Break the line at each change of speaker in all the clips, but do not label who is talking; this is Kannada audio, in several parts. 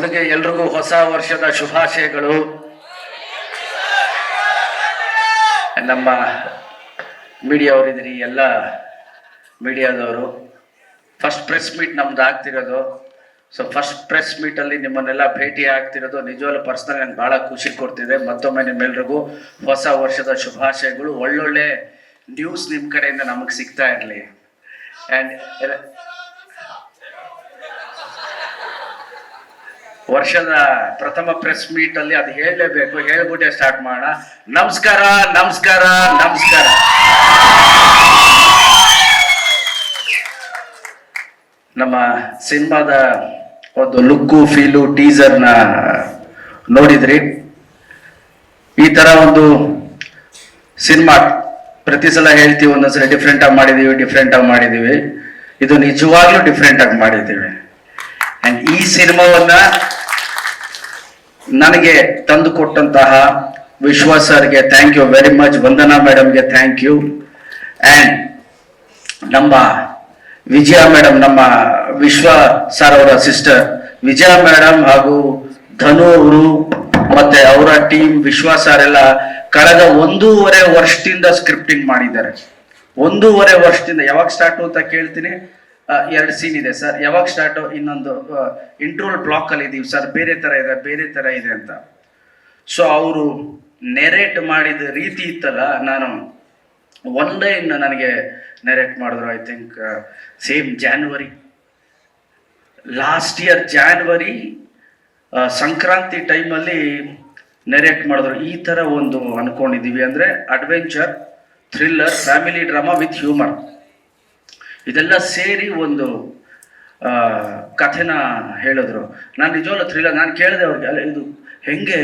ಮೊದಲಿಗೆ ಎಲ್ರಿಗೂ ಹೊಸ ವರ್ಷದ ಶುಭಾಶಯಗಳು. ನಮ್ಮ ಮೀಡಿಯಾವರಿದ್ದೀರಿ, ಎಲ್ಲ ಮೀಡಿಯಾದವರು. ಫಸ್ಟ್ ಪ್ರೆಸ್ ಮೀಟ್ ನಮ್ದು ಆಗ್ತಿರೋದು. ಸೊ ಫಸ್ಟ್ ಪ್ರೆಸ್ ಮೀಟಲ್ಲಿ ನಿಮ್ಮನ್ನೆಲ್ಲ ಭೇಟಿ ಆಗ್ತಿರೋದು ನಿಜವಾಗ್ಲೂ ಪರ್ಸ್ನಲ್ ನಂಗೆ ಭಾಳ ಖುಷಿ ಕೊಡ್ತಿದೆ. ಮತ್ತೊಮ್ಮೆ ನಿಮ್ಮೆಲ್ರಿಗೂ ಹೊಸ ವರ್ಷದ ಶುಭಾಶಯಗಳು. ಒಳ್ಳೊಳ್ಳೆ ನ್ಯೂಸ್ ನಿಮ್ಮ ಕಡೆಯಿಂದ ನಮಗೆ ಸಿಗ್ತಾ ಇರಲಿ. ಆ್ಯಂಡ್ ವರ್ಷದ ಪ್ರಥಮ ಪ್ರೆಸ್ ಮೀಟ್ ಅಲ್ಲಿ ಅದು ಹೇಳಲೇಬೇಕು, ಹೇಳ್ಬಿಟ್ಟೆ ಸ್ಟಾರ್ಟ್ ಮಾಡೋಣ. ನಮಸ್ಕಾರ ನಮಸ್ಕಾರ ನಮಸ್ಕಾರ. ನಮ್ಮ ಸಿನಿಮಾದ ಒಂದು ಲುಕ್ಕು ಫೀಲು ಟೀಸರ್ನ ನೋಡಿದ್ರಿ. ಈ ತರ ಒಂದು ಸಿನಿಮಾ ಪ್ರತಿ ಸಲ ಹೇಳ್ತೀವಿ, ಒಂದೊಂದ್ಸಲ ಡಿಫ್ರೆಂಟ್ ಆಗಿ ಮಾಡಿದೀವಿ. ಇದು ನಿಜವಾಗ್ಲೂ ಡಿಫ್ರೆಂಟ್ ಆಗಿ ಮಾಡಿದ್ದೀವಿ. ಅಂಡ್ ಈ ಸಿನಿಮಾವನ್ನ ನನಗೆ ತಂದು ಕೊಟ್ಟಂತಹ ವಿಶ್ವಾಸ್ ಸರ್ಗೆ thank you very much, Vandana ಮೇಡಮ್ಗೆ ಥ್ಯಾಂಕ್ ಯು. ಅಂಡ್ ನಮ್ಮ ವಿಜಯ ಮೇಡಮ್, ನಮ್ಮ ವಿಶ್ವ ಸರ್ ಅವರ ಸಿಸ್ಟರ್ ವಿಜಯ ಮೇಡಮ್ ಹಾಗೂ ಧನು ಅವರು ಮತ್ತೆ ಅವರ ಟೀಮ್ ವಿಶ್ವಾಸ್ ಸರ್ ಎಲ್ಲ ಕಳೆದ 1.5 ವರ್ಷದಿಂದ ಸ್ಕ್ರಿಪ್ಟಿಂಗ್ ಮಾಡಿದ್ದಾರೆ. 1.5 ವರ್ಷದಿಂದ. ಯಾವಾಗ ಸ್ಟಾರ್ಟ್ ಅಂತ ಕೇಳ್ತೀನಿ. 2 ಸೀನ್ ಇದೆ ಸರ್, ಯಾವಾಗ ಸ್ಟಾರ್ಟ್, ಇನ್ನೊಂದು ಇಂಟ್ರೋಲ್ ಬ್ಲಾಕ್ ಅಲ್ಲಿ ಇದೀವಿ ಸರ್, ಬೇರೆ ತರ ಇದೆ ಅಂತ. ಸೊ ಅವರು ನೆರೇಟ್ ಮಾಡಿದ ರೀತಿ ಇತ್ತಲ್ಲ, ನಾನು ಒನ್ ಡೇ ಇನ್ನು ನನಗೆ ನೆರೇಟ್ ಮಾಡಿದ್ರು. I think same January last year, January Sankranti ಟೈಮಲ್ಲಿ ನೆರೇಟ್ ಮಾಡಿದ್ರು. ಈ ತರ ಒಂದು ಅನ್ಕೊಂಡಿದೀವಿ, ಅಂದ್ರೆ adventure, thriller, family drama with humour, ಇದೆಲ್ಲ ಸೇರಿ ಒಂದು ಕಥೆನ ಹೇಳಿದ್ರು. ನಾನು ನಿಜವಾಗ್ಲೂ ಥ್ರಿಲ್ಲರ್, ನಾನು ಕೇಳಿದೆ ಅವ್ರಿಗೆ, ಅಲ್ಲ ಇದು ಹೆಂಗೆ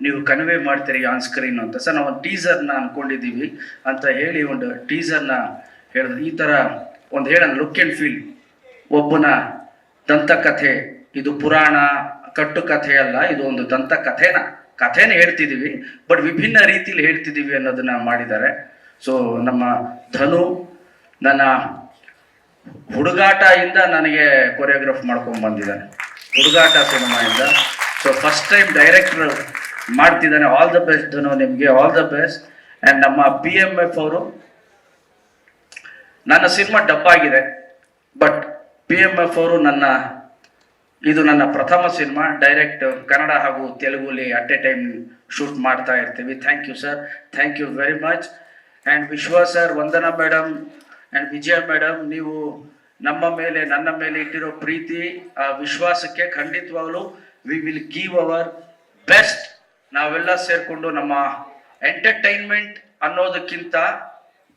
ನೀವು ಕನ್ವೆ ಮಾಡ್ತೀರಿ ಆನ್ ಸ್ಕ್ರೀನ್ ಅಂತ. ಸರ್ ನಾವು ಒಂದು ಟೀಸರ್ನ ಅನ್ಕೊಂಡಿದ್ದೀವಿ ಅಂತ ಹೇಳಿ ಒಂದು ಟೀಸರ್ನ ಹೇಳಿದ್ರು. ಈ ಥರ ಒಂದು ಹೇಳೋಣ, ಲುಕ್ ಆ್ಯಂಡ್ ಫೀಲ್, ಒಬ್ಬನ ದಂತಕಥೆ, ಇದು ಪುರಾಣ ಕಟ್ಟು ಕಥೆ ಅಲ್ಲ, ಇದು ಒಂದು ದಂತ ಕಥೆನ ಹೇಳ್ತಿದ್ದೀವಿ, ಬಟ್ ವಿಭಿನ್ನ ರೀತಿಯಲ್ಲಿ ಹೇಳ್ತಿದ್ದೀವಿ ಅನ್ನೋದನ್ನ ಮಾಡಿದ್ದಾರೆ. ಸೊ ನಮ್ಮ ಧನು ನನ್ನ ಹುಡುಗಾಟ ಇಂದ ನನಗೆ ಕೊರಿಯೋಗ್ರಾಫ್ ಮಾಡ್ಕೊಂಡು ಬಂದಿದ್ದಾನೆ, ಹುಡುಗಾಟ ಸಿನಿಮಾಯಿಂದ. ಸೊ ಫಸ್ಟ್ ಟೈಮ್ ಡೈರೆಕ್ಟರ್ ಮಾಡ್ತಿದ್ದಾನೆ. ಆಲ್ ದ ಬೆಸ್ಟ್ ಧನು, ನಿಮಗೆ ಆಲ್ ದ ಬೆಸ್ಟ್. ಆ್ಯಂಡ್ ನಮ್ಮ PMF ಅವರು, ನನ್ನ ಸಿನಿಮಾ ಡಬ್ ಆಗಿದೆ, ಬಟ್ PMF ಅವರು ಇದು ನನ್ನ ಪ್ರಥಮ ಸಿನಿಮಾ. ಡೈರೆಕ್ಟ್ ಕನ್ನಡ ಹಾಗೂ ತೆಲುಗುಲಿ ಅಟ್ ಎ ಟೈಮ್ ಶೂಟ್ ಮಾಡ್ತಾ ಇರ್ತೀವಿ. Thank you sir, thank you very much. And Vishwas sir, Vandana madam and Vijaya madam, ನೀವು ನನ್ನ ಮೇಲೆ ಇಟ್ಟಿರೋ ಪ್ರೀತಿ, ಆ ವಿಶ್ವಾಸಕ್ಕೆ ಖಂಡಿತವಾಗ್ಲೂ we will give hour best. ನಾವೆಲ್ಲ ಸೇರ್ಕೊಂಡು ನಮ್ಮ ಎಂಟರ್ಟೈನ್ಮೆಂಟ್ ಅನ್ನೋದಕ್ಕಿಂತ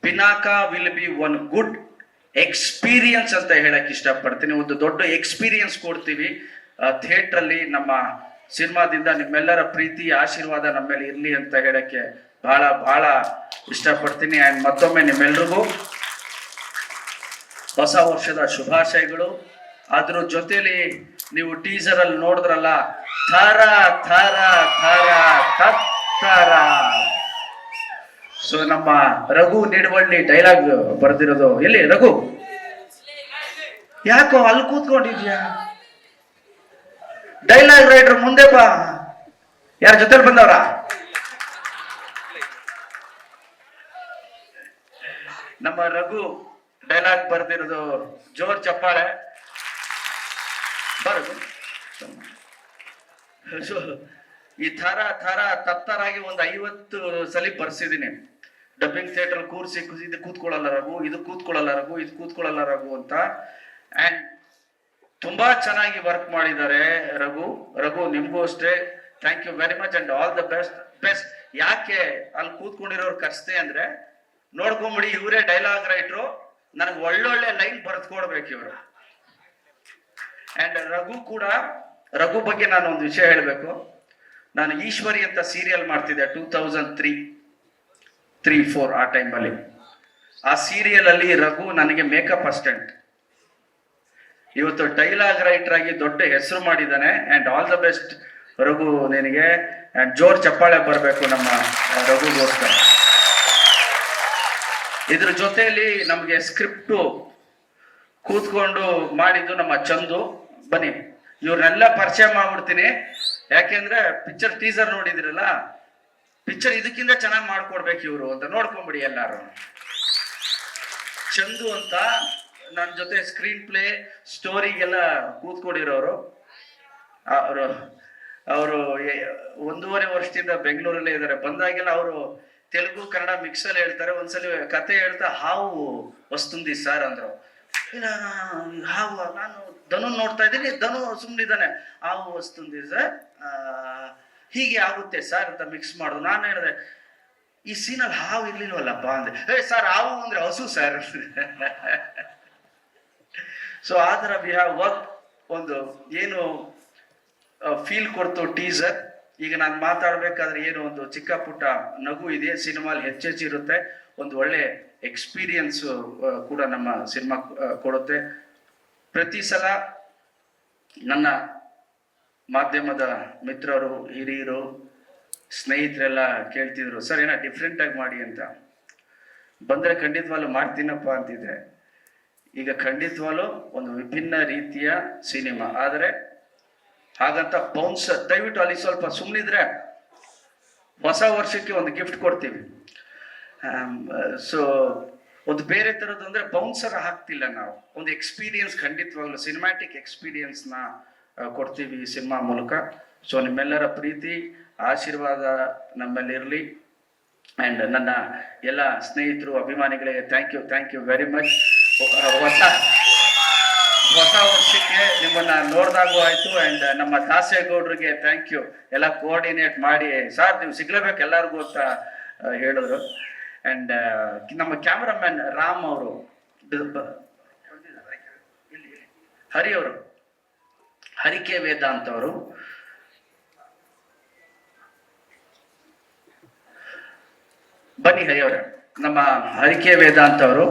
Pinaka will be one good experience ಅಂತ ಹೇಳಕ್ ಇಷ್ಟಪಡ್ತೀನಿ. ಒಂದು ದೊಡ್ಡ ಎಕ್ಸ್ಪೀರಿಯನ್ಸ್ ಕೊಡ್ತೀವಿ ಥಿಯೇಟ್ರಲ್ಲಿ. ನಮ್ಮ ಸಿನಿಮಾದಿಂದ ನಿಮ್ಮೆಲ್ಲರ ಪ್ರೀತಿ ಆಶೀರ್ವಾದ ನಮ್ಮ ಮೇಲೆ ಇರಲಿ ಅಂತ ಹೇಳಕ್ಕೆ ಬಹಳ ಬಹಳ ಇಷ್ಟಪಡ್ತೀನಿ. ಆ್ಯಂಡ್ ಮತ್ತೊಮ್ಮೆ ನಿಮ್ಮೆಲ್ರಿಗೂ ಹೊಸ ವರ್ಷದ ಶುಭಾಶಯಗಳು. ಅದ್ರ ಜೊತೆಲಿ ನೀವು ಟೀಸರ್ ಅಲ್ಲಿ ನೋಡಿದ್ರಲ್ಲ, ಥರ ಥರ ಥರ ತತ್ತರ. ಸೊ ನಮ್ಮ ರಘು ನಿಡವಳ್ಳಿ ಡೈಲಾಗ್ ಬರ್ದಿರೋದು. ಎಲ್ಲಿ ರಘು? ಯಾಕೋ ಅಲ್ಲಿ ಕೂತ್ಕೊಂಡಿದ್ಯಾ? ಡೈಲಾಗ್ ರೈಟರ್ ಮುಂದೆ ಬಾ. ಯಾರ ಜೊತೆ ಬಂದವ್ರ? ನಮ್ಮ ರಘು ಡೈಲಾಗ್ ಬರ್ದಿರೋದು. ಜೋರ್ ಚಪ್ಪಾಳೆ ಬರೋದು. ಈ ಥರ ಥರ ತತ್ತರಾಗಿ ಒಂದು 50 ಸಲ ಬರ್ಸಿದ್ದೀನಿ. ಡಬ್ಬಿಂಗ್ ಥಿಯೇಟರ್ ಕೂರಿಸಿ ಇದು ಕೂತ್ಕೊಳ್ಳಲ್ಲ ರಘು, ಇದು ಕೂತ್ಕೊಳ್ಳಲ್ಲ ರಘು, ಇದು ಕೂತ್ಕೊಳ್ಳಲ್ಲ ರಘು ಅಂತ. ಆ್ಯಂಡ್ ತುಂಬಾ ಚೆನ್ನಾಗಿ ವರ್ಕ್ ಮಾಡಿದ್ದಾರೆ ರಘು ನಿಮ್ಗೂ ಅಷ್ಟೇ. Thank you very much and all the best. ಯಾಕೆ ಅಲ್ಲಿ ಕೂತ್ಕೊಂಡಿರೋರು ಕರ್ಸ್ತೆ ಅಂದ್ರೆ, ನೋಡ್ಕೊಂಬಿಡಿ, ಇವರೇ ಡೈಲಾಗ್ ರೈಟ್ರು, ನನಗೆ ಒಳ್ಳೊಳ್ಳೆ ಲೈನ್ ಬರೆದ್ಕೊಡ್ಬೇಕು ಇವರು. ಅಂಡ್ ರಘು ಬಗ್ಗೆ ನಾನು ಒಂದು ವಿಷಯ ಹೇಳಬೇಕು. ನಾನು ಈಶ್ವರಿ ಅಂತ ಸೀರಿಯಲ್ ಮಾಡ್ತಿದ್ದೆ 2003-4 ಆ ಟೈಮಲ್ಲಿ. ಆ ಸೀರಿಯಲ್ ಅಲ್ಲಿ ರಘು ನನಗೆ ಮೇಕಪ್ ಅಸಿಸ್ಟೆಂಟ್. ಇವತ್ತು ಡೈಲಾಗ್ ರೈಟರ್ ಆಗಿ ದೊಡ್ಡ ಹೆಸರು ಮಾಡಿದ್ದಾನೆ. And all the best Raghu ನಿನಗೆ. ಅಂಡ್ ಜೋರ್ ಚಪ್ಪಾಳೆ ಬರಬೇಕು ನಮ್ಮ ರಘುಗೋಸ್ಕರ. ಇದ್ರ ಜೊತೆಯಲ್ಲಿ ನಮಗೆ ಸ್ಕ್ರಿಪ್ಟು ಕೂತ್ಕೊಂಡು ಮಾಡಿದ್ದು ನಮ್ಮ ಚಂದು. ಬನ್ನಿ ಇವ್ರನ್ನೆಲ್ಲ ಪರಿಚಯ ಮಾಡ್ಬಿಡ್ತೀನಿ. ಯಾಕೆಂದ್ರೆ ಪಿಕ್ಚರ್ ಟೀಸರ್ ನೋಡಿದಿರಲ್ಲ, ಪಿಕ್ಚರ್ ಇದಕ್ಕಿಂತ ಚೆನ್ನಾಗಿ ಮಾಡ್ಕೊಡ್ಬೇಕು ಇವರು ಅಂತ ನೋಡ್ಕೊಂಬಿಡಿ ಎಲ್ಲಾರು. ಚಂದು ಅಂತ ನನ್ನ ಜೊತೆ ಸ್ಕ್ರೀನ್ ಪ್ಲೇ ಸ್ಟೋರಿಗೆಲ್ಲ ಕೂತ್ಕೊಂಡಿರೋರು. ಅವರು 1.5 ವರ್ಷದಿಂದ ಬೆಂಗಳೂರಲ್ಲೇ ಇದ್ದಾರೆ. ಬಂದಾಗೆಲ್ಲ ಅವರು ತೆಲುಗು ಕನ್ನಡ ಮಿಕ್ಸ್ ಅಲ್ಲಿ ಹೇಳ್ತಾರೆ. ಒಂದ್ಸಲಿ ಕತೆ ಹೇಳ್ತಾ ಹಾವು ವಸ್ತುಂದಿ ಸರ್ ಅಂದ್ರು. ಇಲ್ಲ ಹಾವು, ನಾನು ಧನು ನೋಡ್ತಾ ಇದ್ದೀನಿ, ಧನು ಸುಮ್ಮನಿದ್ದಾನೆ, ಹಾವು ವಸ್ತುಂದಿ ಸರ್, ಹೀಗೆ ಆಗುತ್ತೆ ಸರ್ ಅಂತ ಮಿಕ್ಸ್ ಮಾಡುದು. ನಾನು ಹೇಳಿದೆ ಈ ಸೀನಲ್ಲಿ ಹಾವು ಇರ್ಲಿಲ್ವಲ್ಲಪ್ಪ ಅಂದೆ. ಸರ್ ಹಾವು ಅಂದ್ರೆ ಹಸು ಸರ್. ಸೊ ಆ ಥರ ವಿ ಹ್ಯಾವ್ ವರ್ಕ್. ಒಂದು ಏನು ಫೀಲ್ ಕೊಡ್ತು ಟೀಸರ್. ಈಗ ನಾನು ಮಾತಾಡ್ಬೇಕಾದ್ರೆ ಏನು ಒಂದು ಚಿಕ್ಕ ಪುಟ್ಟ ನಗು ಇದೆ, ಸಿನಿಮಾಲಿ ಹೆಚ್ಚಿರುತ್ತೆ. ಒಂದು ಒಳ್ಳೆ ಎಕ್ಸ್ಪೀರಿಯನ್ಸ್ ಕೂಡ ನಮ್ಮ ಸಿನಿಮಾ ಕೊಡುತ್ತೆ. ಪ್ರತಿ ಸಲ ನನ್ನ ಮಾಧ್ಯಮದ ಮಿತ್ರರು, ಹಿರಿಯರು, ಸ್ನೇಹಿತರೆಲ್ಲ ಕೇಳ್ತಿದ್ರು, ಸರ್ ಏನೋ ಡಿಫ್ರೆಂಟ್ ಆಗಿ ಮಾಡಿ ಅಂತ. ಬಂದರೆ ಖಂಡಿತವಾಗ್ಲೂ ಮಾಡ್ತೀನಪ್ಪ ಅಂತಿದ್ದೆ. ಈಗ ಖಂಡಿತವಾಗ್ಲೂ ಒಂದು ವಿಭಿನ್ನ ರೀತಿಯ ಸಿನಿಮಾ. ಆದರೆ ಹಾಗಂತ ಬೌನ್ಸ್, ದಯವಿಟ್ಟು ಅಲ್ಲಿ ಸ್ವಲ್ಪ ಸುಮ್ಮನಿದ್ರೆ ಹೊಸ ವರ್ಷಕ್ಕೆ ಒಂದು ಗಿಫ್ಟ್ ಕೊಡ್ತೀವಿ. ಸೊ ಒಂದು ಬೇರೆ ಥರದ್ದು ಅಂದರೆ ಬೌನ್ಸರ್ ಹಾಕ್ತಿಲ್ಲ ನಾವು, ಒಂದು ಎಕ್ಸ್ಪೀರಿಯನ್ಸ್, ಖಂಡಿತವಾಗ್ಲೂ ಸಿನಿಮ್ಯಾಟಿಕ್ ಎಕ್ಸ್ಪೀರಿಯನ್ಸ್ನ ಕೊಡ್ತೀವಿ ಈ ಸಿನಿಮಾ ಮೂಲಕ. ಸೊ ನಿಮ್ಮೆಲ್ಲರ ಪ್ರೀತಿ ಆಶೀರ್ವಾದ ನಮ್ಮಲ್ಲಿರಲಿ. ಆ್ಯಂಡ್ ನನ್ನ ಎಲ್ಲ ಸ್ನೇಹಿತರು, ಅಭಿಮಾನಿಗಳಿಗೆ ಥ್ಯಾಂಕ್ ಯು ವೆರಿ ಮಚ್. ಹೊಸ ವರ್ಷಕ್ಕೆ ನಿಮ್ಮನ್ನ ನೋಡ್ದಾಗೂ ಆಯ್ತು. ಆ್ಯಂಡ್ ನಮ್ಮ ದಾಸೇಗೌಡರಿಗೆ ಥ್ಯಾಂಕ್ ಯು, ಎಲ್ಲ ಕೋಆರ್ಡಿನೇಟ್ ಮಾಡಿ ಸರ್ ನೀವು ಸಿಗ್ಲೇಬೇಕು ಎಲ್ಲರಿಗೂ ಅಂತ ಹೇಳಿದ್ರು. ಆ್ಯಂಡ್ ನಮ್ಮ ಕ್ಯಾಮ್ರಾಮ್ಯಾನ್ ರಾಮ್ ಅವರು, ಹರಿ ಅವರು, ಹರಿಕೆ ವೇದಾಂತ್ ಅವರು, ಬನ್ನಿ ಹರಿ ಅವರೇ, ನಮ್ಮ ಹರಿಕೆ ವೇದಾಂತ್ ಅವರು